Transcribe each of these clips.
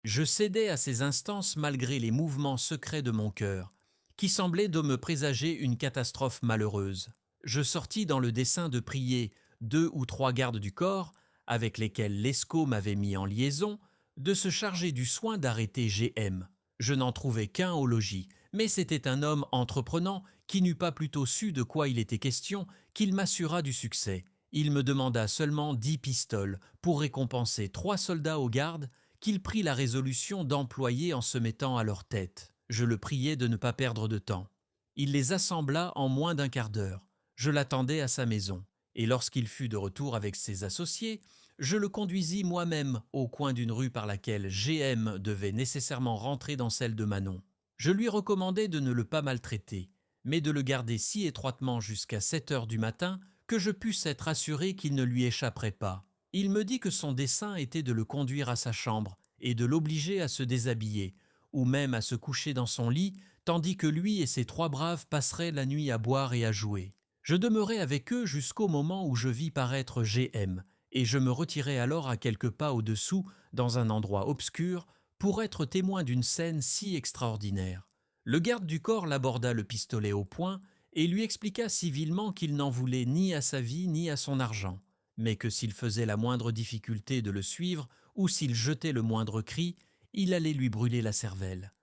Je cédais à ces instances malgré les mouvements secrets de mon cœur, qui semblaient de me présager une catastrophe malheureuse. Je sortis dans le dessein de prier 2 ou 3 gardes du corps, avec lesquels l'ESCO m'avait mis en liaison, de se charger du soin d'arrêter GM. Je n'en trouvai qu'un au logis, mais c'était un homme entreprenant qui n'eût pas plutôt su de quoi il était question qu'il m'assura du succès. Il me demanda seulement 10 pistoles pour récompenser 3 soldats aux gardes qu'il prit la résolution d'employer en se mettant à leur tête. Je le priai de ne pas perdre de temps. Il les assembla en moins d'un quart d'heure. Je l'attendais à sa maison, et lorsqu'il fut de retour avec ses associés, je le conduisis moi-même au coin d'une rue par laquelle GM devait nécessairement rentrer dans celle de Manon. Je lui recommandai de ne le pas maltraiter, mais de le garder si étroitement jusqu'à 7 heures du matin que je pusse être assuré qu'il ne lui échapperait pas. Il me dit que son dessein était de le conduire à sa chambre et de l'obliger à se déshabiller, ou même à se coucher dans son lit, tandis que lui et ses 3 braves passeraient la nuit à boire et à jouer. Je demeurai avec eux jusqu'au moment où je vis paraître GM, et je me retirai alors à quelques pas au-dessous, dans un endroit obscur, pour être témoin d'une scène si extraordinaire. Le garde du corps l'aborda le pistolet au poing et lui expliqua civilement qu'il n'en voulait ni à sa vie ni à son argent, mais que s'il faisait la moindre difficulté de le suivre ou s'il jetait le moindre cri, il allait lui brûler la cervelle.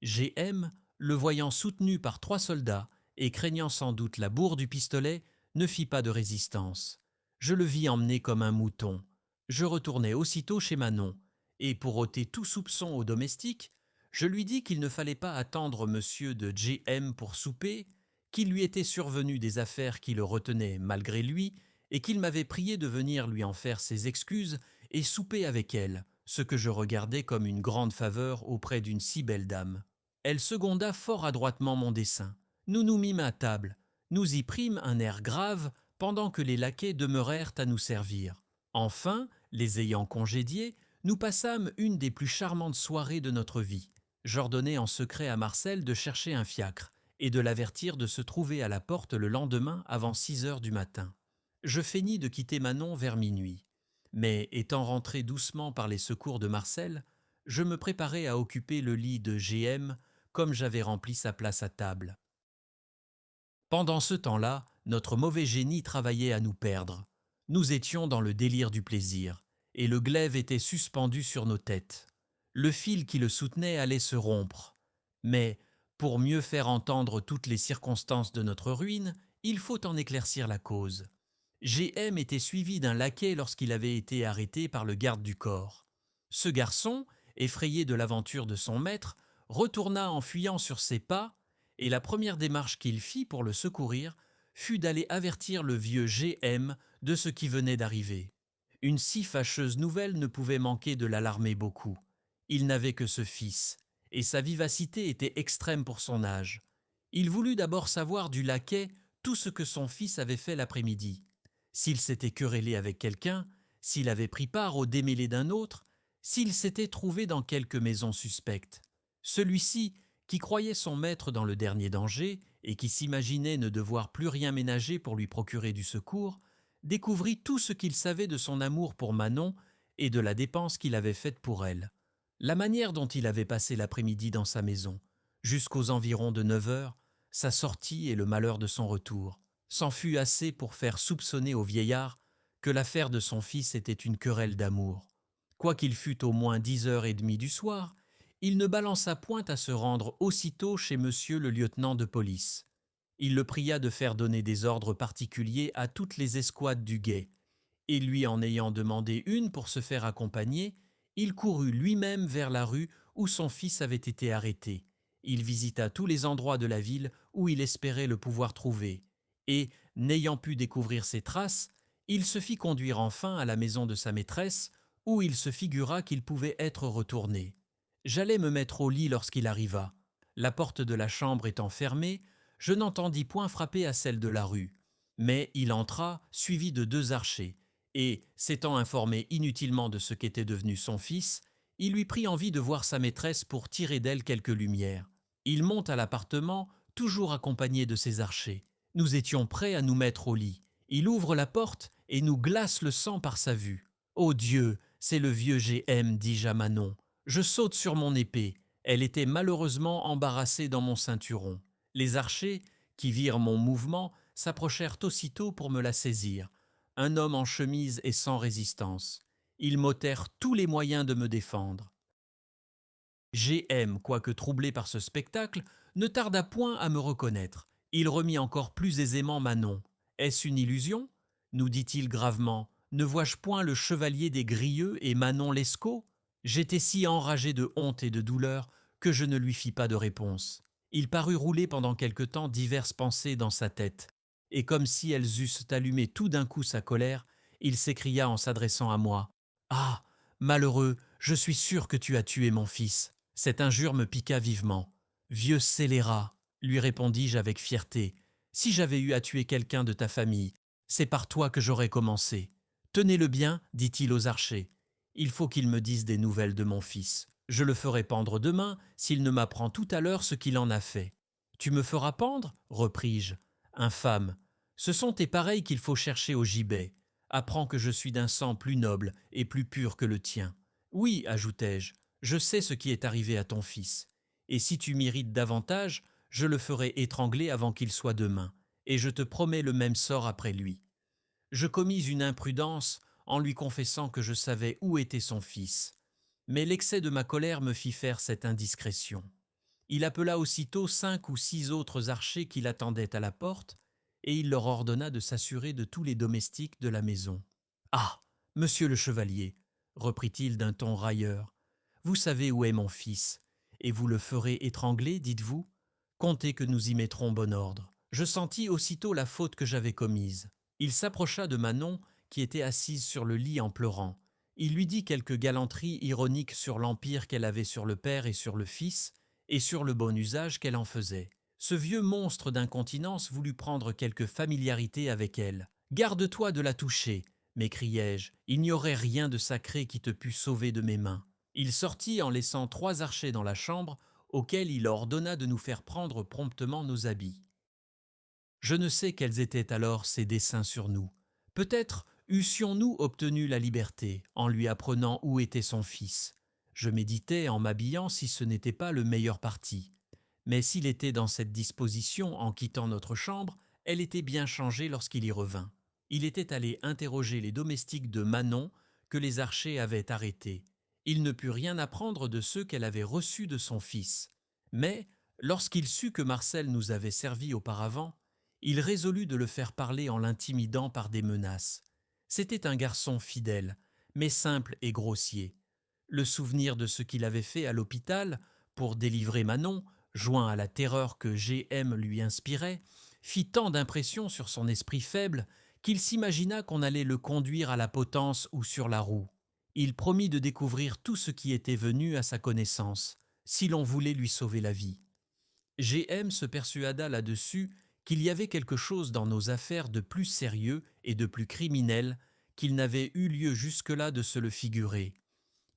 GM, le voyant soutenu par 3 soldats et craignant sans doute la bourre du pistolet, ne fit pas de résistance. Je le vis emmener comme un mouton. Je retournai aussitôt chez Manon, et pour ôter tout soupçon au domestique, je lui dis qu'il ne fallait pas attendre monsieur de GM pour souper, qu'il lui était survenu des affaires qui le retenaient malgré lui, et qu'il m'avait prié de venir lui en faire ses excuses et souper avec elle, ce que je regardais comme une grande faveur auprès d'une si belle dame. Elle seconda fort adroitement mon dessein. Nous nous mîmes à table. Nous y prîmes un air grave pendant que les laquais demeurèrent à nous servir. Enfin, les ayant congédiés, nous passâmes une des plus charmantes soirées de notre vie. J'ordonnai en secret à Marcel de chercher un fiacre et de l'avertir de se trouver à la porte le lendemain avant 6 heures du matin. Je feignis de quitter Manon vers minuit. Mais étant rentré doucement par les secours de Marcel, je me préparai à occuper le lit de GM comme j'avais rempli sa place à table. Pendant ce temps-là, notre mauvais génie travaillait à nous perdre. Nous étions dans le délire du plaisir, et le glaive était suspendu sur nos têtes. Le fil qui le soutenait allait se rompre. Mais, pour mieux faire entendre toutes les circonstances de notre ruine, il faut en éclaircir la cause. GM était suivi d'un laquais lorsqu'il avait été arrêté par le garde du corps. Ce garçon, effrayé de l'aventure de son maître, retourna en fuyant sur ses pas, et la première démarche qu'il fit pour le secourir fut d'aller avertir le vieux GM de ce qui venait d'arriver. Une si fâcheuse nouvelle ne pouvait manquer de l'alarmer beaucoup. Il n'avait que ce fils, et sa vivacité était extrême pour son âge. Il voulut d'abord savoir du laquais tout ce que son fils avait fait l'après-midi. S'il s'était querellé avec quelqu'un, s'il avait pris part au démêlé d'un autre, s'il s'était trouvé dans quelque maison suspecte. Celui-ci, qui croyait son maître dans le dernier danger et qui s'imaginait ne devoir plus rien ménager pour lui procurer du secours, découvrit tout ce qu'il savait de son amour pour Manon et de la dépense qu'il avait faite pour elle. La manière dont il avait passé l'après-midi dans sa maison, jusqu'aux environs de 9 heures, sa sortie et le malheur de son retour, s'en fut assez pour faire soupçonner au vieillard que l'affaire de son fils était une querelle d'amour. Quoiqu'il fût au moins 10h30 du soir, il ne balança point à se rendre aussitôt chez monsieur le lieutenant de police. Il le pria de faire donner des ordres particuliers à toutes les escouades du guet, et lui en ayant demandé une pour se faire accompagner, il courut lui-même vers la rue où son fils avait été arrêté. Il visita tous les endroits de la ville où il espérait le pouvoir trouver, et, n'ayant pu découvrir ses traces, il se fit conduire enfin à la maison de sa maîtresse, où il se figura qu'il pouvait être retourné. J'allais me mettre au lit lorsqu'il arriva. La porte de la chambre étant fermée, je n'entendis point frapper à celle de la rue. Mais il entra, suivi de 2 archers, et, s'étant informé inutilement de ce qu'était devenu son fils, il lui prit envie de voir sa maîtresse pour tirer d'elle quelque lumière. Il monte à l'appartement, toujours accompagné de ses archers. Nous étions prêts à nous mettre au lit. Il ouvre la porte et nous glace le sang par sa vue. « Ô Dieu, c'est le vieux GM, dis-je à Manon. Je saute sur mon épée. Elle était malheureusement embarrassée dans mon ceinturon. Les archers, qui virent mon mouvement, s'approchèrent aussitôt pour me la saisir. Un homme en chemise et sans résistance. Ils m'ôtèrent tous les moyens de me défendre. GM, quoique troublé par ce spectacle, ne tarda point à me reconnaître. Il remit encore plus aisément Manon. Est-ce une illusion? Nous dit-il gravement. Ne vois-je point le chevalier des Grieux et Manon Lescaut? J'étais si enragé de honte et de douleur que je ne lui fis pas de réponse. Il parut rouler pendant quelque temps diverses pensées dans sa tête, et comme si elles eussent allumé tout d'un coup sa colère, il s'écria en s'adressant à moi. Ah, malheureux, je suis sûr que tu as tué mon fils. Cette injure me piqua vivement. Vieux scélérat, lui répondis-je avec fierté, si j'avais eu à tuer quelqu'un de ta famille, c'est par toi que j'aurais commencé. Tenez-le bien, dit-il aux archers. Il faut qu'il me dise des nouvelles de mon fils. Je le ferai pendre demain s'il ne m'apprend tout à l'heure ce qu'il en a fait. Tu me feras pendre? Repris-je. Infâme, ce sont tes pareils qu'il faut chercher au gibet. Apprends que je suis d'un sang plus noble et plus pur que le tien. Oui, ajoutai-je, je sais ce qui est arrivé à ton fils. Et si tu m'irrites davantage, je le ferai étrangler avant qu'il soit demain, et je te promets le même sort après lui. Je commis une imprudence en lui confessant que je savais où était son fils. Mais l'excès de ma colère me fit faire cette indiscrétion. Il appela aussitôt 5 ou 6 autres archers qui l'attendaient à la porte, et il leur ordonna de s'assurer de tous les domestiques de la maison. « Ah, monsieur le chevalier, reprit-il d'un ton railleur, vous savez où est mon fils, et vous le ferez étrangler, dites-vous? Comptez que nous y mettrons bon ordre. » Je sentis aussitôt la faute que j'avais commise. Il s'approcha de Manon, qui était assise sur le lit en pleurant. Il lui dit quelques galanteries ironiques sur l'empire qu'elle avait sur le père et sur le fils, et sur le bon usage qu'elle en faisait. Ce vieux monstre d'incontinence voulut prendre quelque familiarité avec elle. « Garde-toi de la toucher !» m'écriai-je. « Il n'y aurait rien de sacré qui te pût sauver de mes mains. » Il sortit en laissant 3 archers dans la chambre, auxquels il ordonna de nous faire prendre promptement nos habits. Je ne sais quels étaient alors ses desseins sur nous. Peut-être eussions-nous obtenu la liberté en lui apprenant où était son fils. Je méditais en m'habillant si ce n'était pas le meilleur parti. Mais s'il était dans cette disposition en quittant notre chambre, elle était bien changée lorsqu'il y revint. Il était allé interroger les domestiques de Manon que les archers avaient arrêtés. Il ne put rien apprendre de ceux qu'elle avait reçus de son fils. Mais, lorsqu'il sut que Marcel nous avait servi auparavant, il résolut de le faire parler en l'intimidant par des menaces. C'était un garçon fidèle, mais simple et grossier. Le souvenir de ce qu'il avait fait à l'hôpital pour délivrer Manon, joint à la terreur que GM lui inspirait, fit tant d'impression sur son esprit faible qu'il s'imagina qu'on allait le conduire à la potence ou sur la roue. Il promit de découvrir tout ce qui était venu à sa connaissance, si l'on voulait lui sauver la vie. GM se persuada là-dessus qu'il y avait quelque chose dans nos affaires de plus sérieux et de plus criminel qu'il n'avait eu lieu jusque-là de se le figurer.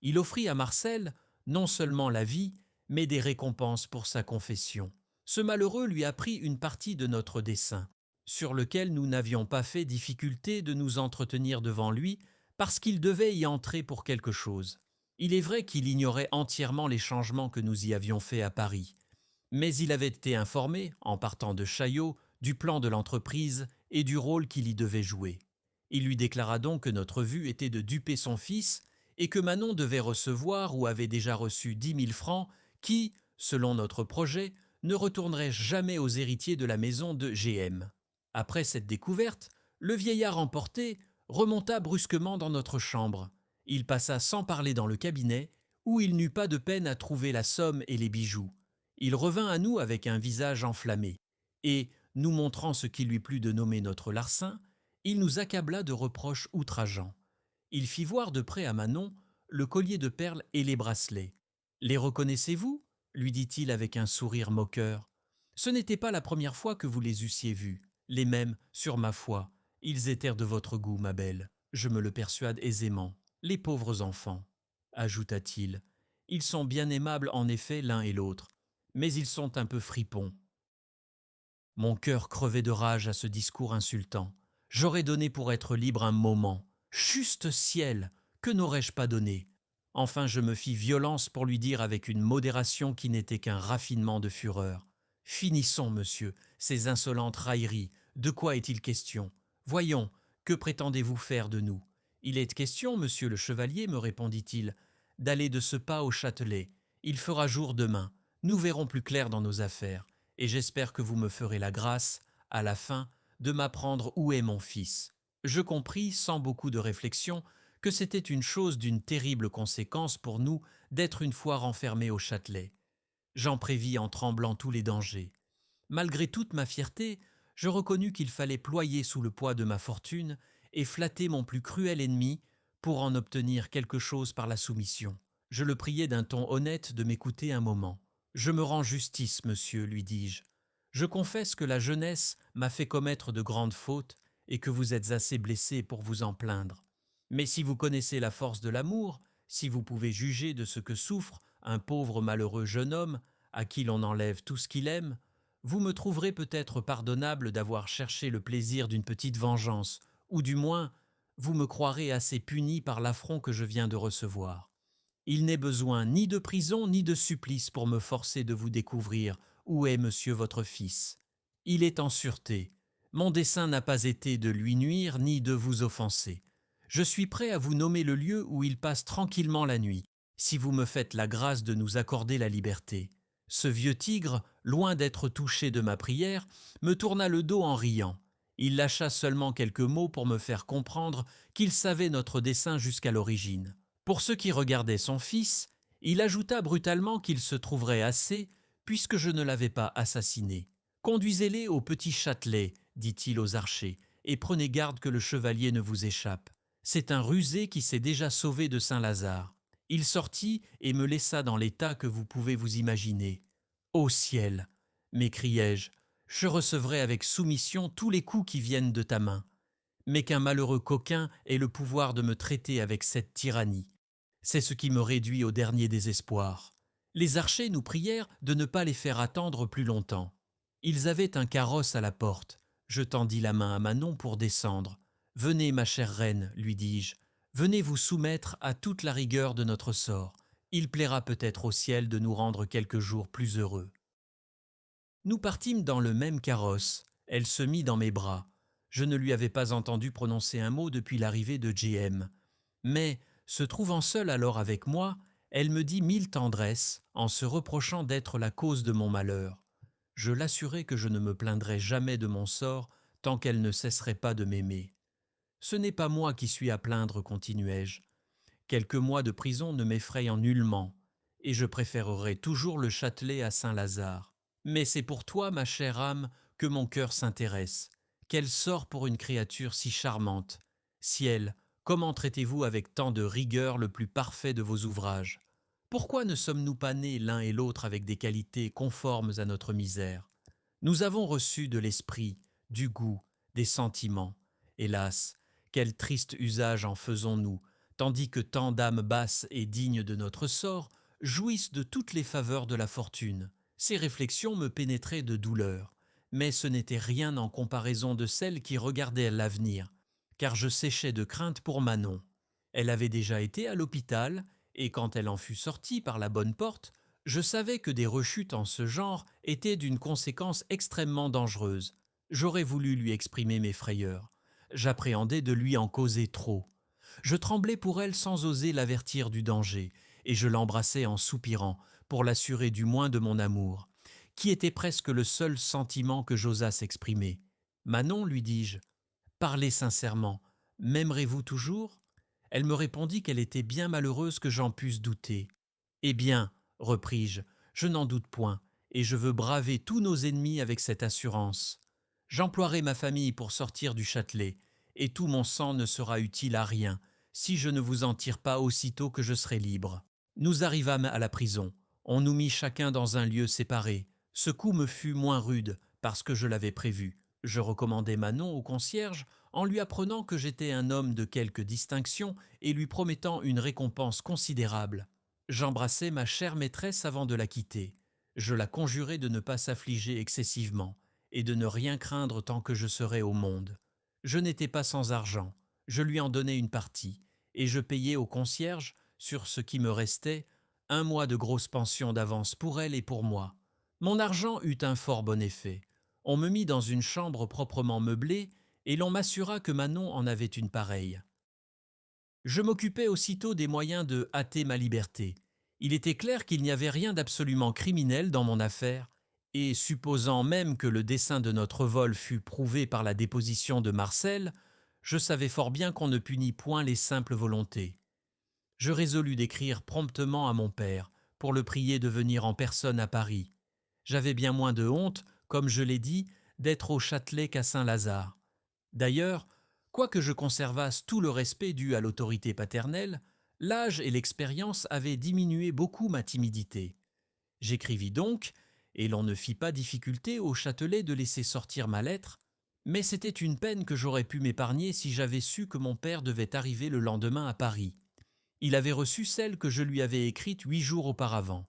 Il offrit à Marcel non seulement la vie, mais des récompenses pour sa confession. Ce malheureux lui apprit une partie de notre dessein, sur lequel nous n'avions pas fait difficulté de nous entretenir devant lui, parce qu'il devait y entrer pour quelque chose. Il est vrai qu'il ignorait entièrement les changements que nous y avions faits à Paris, mais il avait été informé, en partant de Chaillot, du plan de l'entreprise et du rôle qu'il y devait jouer. Il lui déclara donc que notre vue était de duper son fils et que Manon devait recevoir ou avait déjà reçu 10 000 francs qui, selon notre projet, ne retourneraient jamais aux héritiers de la maison de GM. Après cette découverte, le vieillard emporté remonta brusquement dans notre chambre. Il passa sans parler dans le cabinet, où il n'eut pas de peine à trouver la somme et les bijoux. Il revint à nous avec un visage enflammé, et, nous montrant ce qui lui plut de nommer notre larcin, il nous accabla de reproches outrageants. Il fit voir de près à Manon le collier de perles et les bracelets. « Les reconnaissez-vous » lui dit-il avec un sourire moqueur. « Ce n'était pas la première fois que vous les eussiez vus. Les mêmes, sur ma foi. Ils étaient de votre goût, ma belle. Je me le persuade aisément. Les pauvres enfants, » ajouta-t-il. « Ils sont bien aimables en effet l'un et l'autre, mais ils sont un peu fripons. » Mon cœur crevait de rage à ce discours insultant. J'aurais donné pour être libre un moment. Juste ciel, que n'aurais-je pas donné? Enfin je me fis violence pour lui dire avec une modération qui n'était qu'un raffinement de fureur. Finissons, monsieur, ces insolentes railleries. De quoi est-il question? Voyons, que prétendez-vous faire de nous? Il est question, monsieur le chevalier, me répondit-il, d'aller de ce pas au Châtelet. Il fera jour demain. Nous verrons plus clair dans nos affaires, et j'espère que vous me ferez la grâce, à la fin, de m'apprendre où est mon fils. Je compris, sans beaucoup de réflexion, que c'était une chose d'une terrible conséquence pour nous d'être une fois renfermés au Châtelet. J'en prévis en tremblant tous les dangers. Malgré toute ma fierté, je reconnus qu'il fallait ployer sous le poids de ma fortune et flatter mon plus cruel ennemi pour en obtenir quelque chose par la soumission. Je le priai d'un ton honnête de m'écouter un moment. « Je me rends justice, monsieur, lui dis-je. Je confesse que la jeunesse m'a fait commettre de grandes fautes et que vous êtes assez blessé pour vous en plaindre. Mais si vous connaissez la force de l'amour, si vous pouvez juger de ce que souffre un pauvre malheureux jeune homme à qui l'on enlève tout ce qu'il aime, vous me trouverez peut-être pardonnable d'avoir cherché le plaisir d'une petite vengeance, ou du moins, vous me croirez assez puni par l'affront que je viens de recevoir. Il n'est besoin ni de prison ni de supplice pour me forcer de vous découvrir où est monsieur votre fils. Il est en sûreté. Mon dessein n'a pas été de lui nuire ni de vous offenser. Je suis prêt à vous nommer le lieu où il passe tranquillement la nuit, si vous me faites la grâce de nous accorder la liberté. » Ce vieux tigre, loin d'être touché de ma prière, me tourna le dos en riant. Il lâcha seulement quelques mots pour me faire comprendre qu'il savait notre dessein jusqu'à l'origine. Pour ce qui regardait son fils, il ajouta brutalement qu'il se trouverait assez, puisque je ne l'avais pas assassiné. « Conduisez-les au petit Châtelet, dit-il aux archers, et prenez garde que le chevalier ne vous échappe. C'est un rusé qui s'est déjà sauvé de Saint-Lazare. » Il sortit et me laissa dans l'état que vous pouvez vous imaginer. « Ô ciel !» m'écriai-je, « je recevrai avec soumission tous les coups qui viennent de ta main. Mais qu'un malheureux coquin ait le pouvoir de me traiter avec cette tyrannie. C'est ce qui me réduit au dernier désespoir. » Les archers nous prièrent de ne pas les faire attendre plus longtemps. Ils avaient un carrosse à la porte. Je tendis la main à Manon pour descendre. « Venez, ma chère reine, lui dis-je. Venez vous soumettre à toute la rigueur de notre sort. Il plaira peut-être au ciel de nous rendre quelques jours plus heureux. » Nous partîmes dans le même carrosse. Elle se mit dans mes bras. Je ne lui avais pas entendu prononcer un mot depuis l'arrivée de J.M. Mais, se trouvant seule alors avec moi, elle me dit 1000 tendresses en se reprochant d'être la cause de mon malheur. Je l'assurai que je ne me plaindrais jamais de mon sort tant qu'elle ne cesserait pas de m'aimer. « Ce n'est pas moi qui suis à plaindre, continuai-je. Quelques mois de prison ne m'effrayent nullement, et je préférerais toujours le Châtelet à Saint-Lazare. Mais c'est pour toi, ma chère âme, que mon cœur s'intéresse. Quel sort pour une créature si charmante! Ciel, comment traitez-vous avec tant de rigueur le plus parfait de vos ouvrages? Pourquoi ne sommes-nous pas nés l'un et l'autre avec des qualités conformes à notre misère? Nous avons reçu de l'esprit, du goût, des sentiments. Hélas, quel triste usage en faisons-nous, tandis que tant d'âmes basses et dignes de notre sort jouissent de toutes les faveurs de la fortune. Ces réflexions me pénétraient de douleur, mais ce n'était rien en comparaison de celles qui regardaient l'avenir, car je séchais de crainte pour Manon. Elle avait déjà été à l'hôpital, et quand elle en fut sortie par la bonne porte, je savais que des rechutes en ce genre étaient d'une conséquence extrêmement dangereuse. J'aurais voulu lui exprimer mes frayeurs. J'appréhendais de lui en causer trop. Je tremblais pour elle sans oser l'avertir du danger, et je l'embrassais en soupirant pour l'assurer du moins de mon amour, qui était presque le seul sentiment que j'osasse exprimer. « Manon, lui dis-je, parlez sincèrement, m'aimerez-vous toujours ?» Elle me répondit qu'elle était bien malheureuse que j'en pusse douter. « Eh bien, repris-je, je n'en doute point, et je veux braver tous nos ennemis avec cette assurance. J'emploierai ma famille pour sortir du Châtelet, et tout mon sang ne sera utile à rien, si je ne vous en tire pas aussitôt que je serai libre. » Nous arrivâmes à la prison. On nous mit chacun dans un lieu séparé. Ce coup me fut moins rude, parce que je l'avais prévu. Je recommandai Manon au concierge, en lui apprenant que j'étais un homme de quelque distinction et lui promettant une récompense considérable. J'embrassai ma chère maîtresse avant de la quitter. Je la conjurai de ne pas s'affliger excessivement et de ne rien craindre tant que je serais au monde. Je n'étais pas sans argent, je lui en donnai une partie, et je payai au concierge sur ce qui me restait, 1 mois de grosse pension d'avance pour elle et pour moi. Mon argent eut un fort bon effet. On me mit dans une chambre proprement meublée et l'on m'assura que Manon en avait une pareille. Je m'occupais aussitôt des moyens de hâter ma liberté. Il était clair qu'il n'y avait rien d'absolument criminel dans mon affaire, et supposant même que le dessein de notre vol fût prouvé par la déposition de Marcel, je savais fort bien qu'on ne punit point les simples volontés. Je résolus d'écrire promptement à mon père, pour le prier de venir en personne à Paris. J'avais bien moins de honte, comme je l'ai dit, d'être au Châtelet qu'à Saint-Lazare. D'ailleurs, quoique je conservasse tout le respect dû à l'autorité paternelle, l'âge et l'expérience avaient diminué beaucoup ma timidité. J'écrivis donc, et l'on ne fit pas difficulté au Châtelet de laisser sortir ma lettre, mais c'était une peine que j'aurais pu m'épargner si j'avais su que mon père devait arriver le lendemain à Paris. Il avait reçu celle que je lui avais écrite 8 jours auparavant.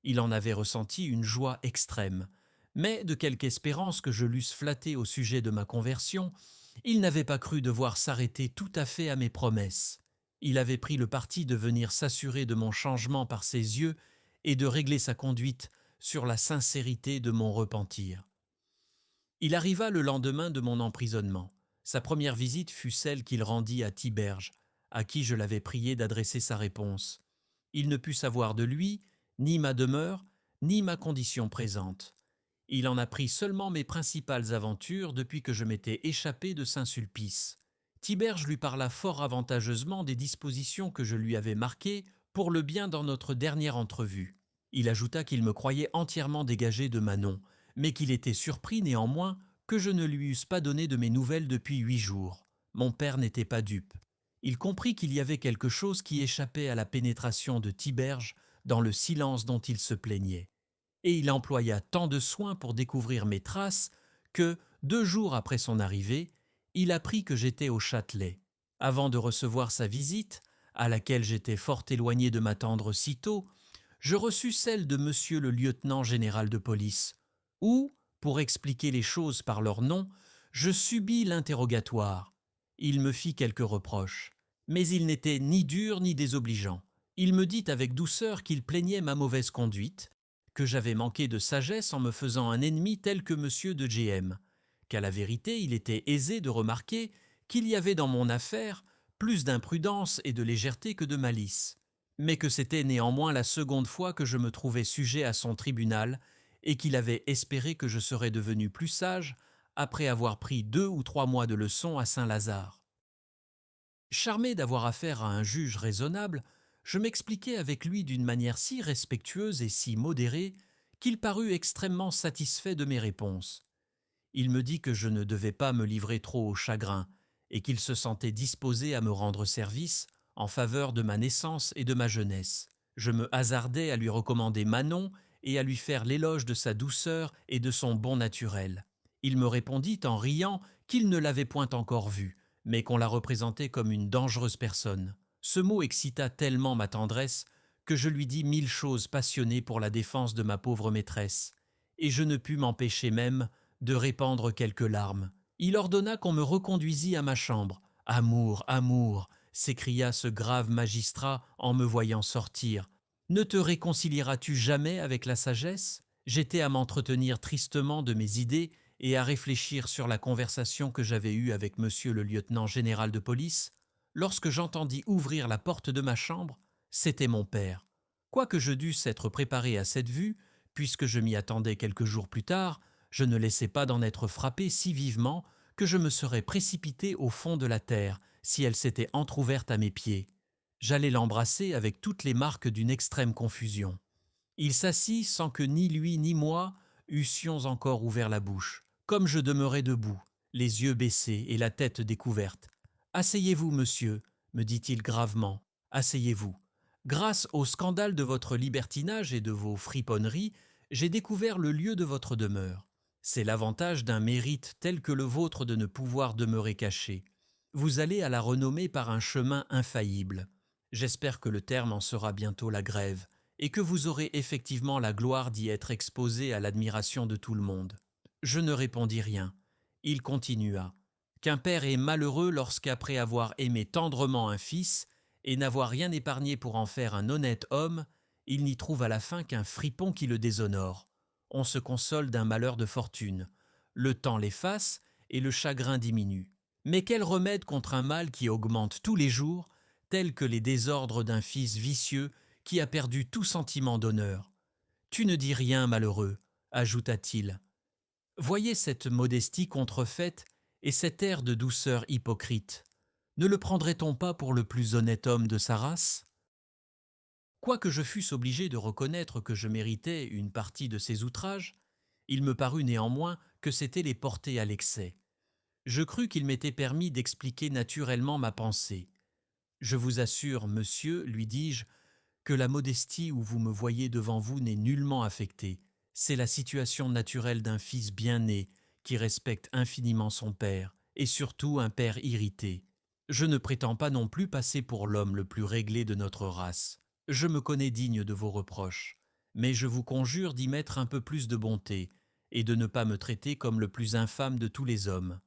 Il en avait ressenti une joie extrême, mais de quelque espérance que je l'eusse flatté au sujet de ma conversion, il n'avait pas cru devoir s'arrêter tout à fait à mes promesses. Il avait pris le parti de venir s'assurer de mon changement par ses yeux et de régler sa conduite sur la sincérité de mon repentir. Il arriva le lendemain de mon emprisonnement. Sa première visite fut celle qu'il rendit à Thiberge, à qui je l'avais prié d'adresser sa réponse. Il ne put savoir de lui ni ma demeure, ni ma condition présente. Il en apprit seulement mes principales aventures depuis que je m'étais échappé de Saint-Sulpice. Thiberge lui parla fort avantageusement des dispositions que je lui avais marquées pour le bien dans notre dernière entrevue. Il ajouta qu'il me croyait entièrement dégagé de Manon, mais qu'il était surpris néanmoins que je ne lui eusse pas donné de mes nouvelles depuis 8 jours. Mon père n'était pas dupe. Il comprit qu'il y avait quelque chose qui échappait à la pénétration de Thiberge dans le silence dont il se plaignait. Et il employa tant de soin pour découvrir mes traces que, 2 jours après son arrivée, il apprit que j'étais au Châtelet. Avant de recevoir sa visite, à laquelle j'étais fort éloigné de m'attendre si tôt, je reçus celle de monsieur le lieutenant général de police, où, pour expliquer les choses par leur nom, je subis l'interrogatoire. Il me fit quelques reproches, mais il n'était ni dur ni désobligeant. Il me dit avec douceur qu'il plaignait ma mauvaise conduite, que j'avais manqué de sagesse en me faisant un ennemi tel que monsieur de G.M., qu'à la vérité il était aisé de remarquer qu'il y avait dans mon affaire plus d'imprudence et de légèreté que de malice, mais que c'était néanmoins la seconde fois que je me trouvais sujet à son tribunal et qu'il avait espéré que je serais devenu plus sage après avoir pris 2 ou 3 mois de leçons à Saint-Lazare. Charmé d'avoir affaire à un juge raisonnable, je m'expliquai avec lui d'une manière si respectueuse et si modérée qu'il parut extrêmement satisfait de mes réponses. Il me dit que je ne devais pas me livrer trop au chagrin et qu'il se sentait disposé à me rendre service en faveur de ma naissance et de ma jeunesse. Je me hasardai à lui recommander Manon et à lui faire l'éloge de sa douceur et de son bon naturel. Il me répondit en riant qu'il ne l'avait point encore vue, mais qu'on la représentait comme une dangereuse personne. Ce mot excita tellement ma tendresse que je lui dis 1000 choses passionnées pour la défense de ma pauvre maîtresse, et je ne pus m'empêcher même de répandre quelques larmes. Il ordonna qu'on me reconduisît à ma chambre. « Amour, amour !» s'écria ce grave magistrat en me voyant sortir. « Ne te réconcilieras-tu jamais avec la sagesse ?» J'étais à m'entretenir tristement de mes idées et à réfléchir sur la conversation que j'avais eue avec monsieur le lieutenant général de police, lorsque j'entendis ouvrir la porte de ma chambre. C'était mon père. Quoique je dusse être préparé à cette vue, puisque je m'y attendais quelques jours plus tard, je ne laissais pas d'en être frappé si vivement que je me serais précipité au fond de la terre si elle s'était entr'ouverte à mes pieds. J'allais l'embrasser avec toutes les marques d'une extrême confusion. Il s'assit sans que ni lui ni moi eussions encore ouvert la bouche. Comme je demeurais debout, les yeux baissés et la tête découverte. « Asseyez-vous, monsieur, » me dit-il gravement. « Asseyez-vous. Grâce au scandale de votre libertinage et de vos friponneries, j'ai découvert le lieu de votre demeure. C'est l'avantage d'un mérite tel que le vôtre de ne pouvoir demeurer caché. Vous allez à la renommée par un chemin infaillible. J'espère que le terme en sera bientôt la grève, et que vous aurez effectivement la gloire d'y être exposé à l'admiration de tout le monde. » Je ne répondis rien. Il continua. « Qu'un père est malheureux lorsqu'après avoir aimé tendrement un fils, et n'avoir rien épargné pour en faire un honnête homme, il n'y trouve à la fin qu'un fripon qui le déshonore. On se console d'un malheur de fortune. Le temps l'efface et le chagrin diminue. Mais quel remède contre un mal qui augmente tous les jours, tel que les désordres d'un fils vicieux qui a perdu tout sentiment d'honneur. Tu ne dis rien, malheureux, ajouta-t-il. Voyez cette modestie contrefaite et cet air de douceur hypocrite. Ne le prendrait-on pas pour le plus honnête homme de sa race ? Quoique je fusse obligé de reconnaître que je méritais une partie de ces outrages, il me parut néanmoins que c'était les porter à l'excès. Je crus qu'il m'était permis d'expliquer naturellement ma pensée. Je vous assure, monsieur, lui dis-je, que la modestie où vous me voyez devant vous n'est nullement affectée. C'est la situation naturelle d'un fils bien né, qui respecte infiniment son père, et surtout un père irrité. Je ne prétends pas non plus passer pour l'homme le plus réglé de notre race. Je me connais digne de vos reproches, mais je vous conjure d'y mettre un peu plus de bonté, et de ne pas me traiter comme le plus infâme de tous les hommes.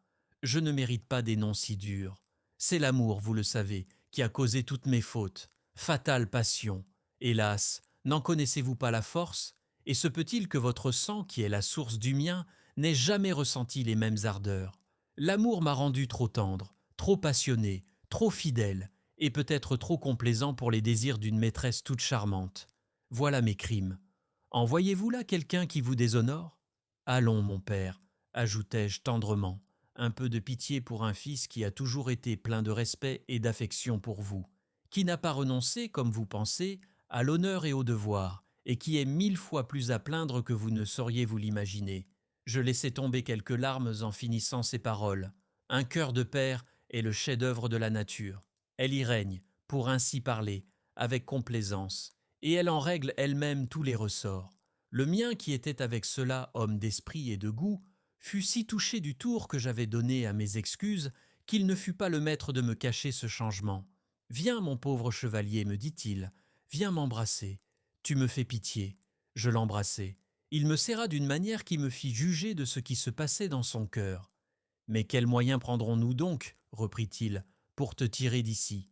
Je ne mérite pas des noms si durs. C'est l'amour, vous le savez, qui a causé toutes mes fautes. Fatale passion. Hélas, n'en connaissez-vous pas la force? Et se peut-il que votre sang, qui est la source du mien, n'ait jamais ressenti les mêmes ardeurs? L'amour m'a rendu trop tendre, trop passionné, trop fidèle, et peut-être trop complaisant pour les désirs d'une maîtresse toute charmante. Voilà mes crimes. En voyez-vous là quelqu'un qui vous déshonore? Allons, mon père, ajoutai-je tendrement, un peu de pitié pour un fils qui a toujours été plein de respect et d'affection pour vous, qui n'a pas renoncé, comme vous pensez, à l'honneur et au devoir, et qui est 1000 fois plus à plaindre que vous ne sauriez vous l'imaginer. Je laissai tomber quelques larmes en finissant ces paroles. Un cœur de père est le chef-d'œuvre de la nature. Elle y règne, pour ainsi parler, avec complaisance, et elle en règle elle-même tous les ressorts. Le mien, qui était avec cela homme d'esprit et de goût, fut si touché du tour que j'avais donné à mes excuses qu'il ne fut pas le maître de me cacher ce changement. « Viens, mon pauvre chevalier, me dit-il, viens m'embrasser. Tu me fais pitié. » Je l'embrassai. Il me serra d'une manière qui me fit juger de ce qui se passait dans son cœur. « Mais quels moyens prendrons-nous donc, reprit-il, pour te tirer d'ici?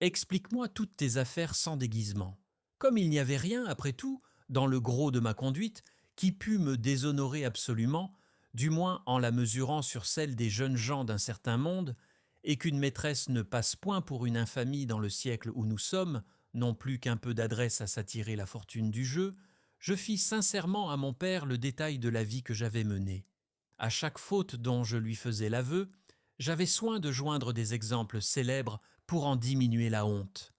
Explique-moi toutes tes affaires sans déguisement. » Comme il n'y avait rien, après tout, dans le gros de ma conduite, qui pût me déshonorer absolument, du moins en la mesurant sur celle des jeunes gens d'un certain monde, et qu'une maîtresse ne passe point pour une infamie dans le siècle où nous sommes, non plus qu'un peu d'adresse à s'attirer la fortune du jeu, je fis sincèrement à mon père le détail de la vie que j'avais menée. À chaque faute dont je lui faisais l'aveu, j'avais soin de joindre des exemples célèbres pour en diminuer la honte.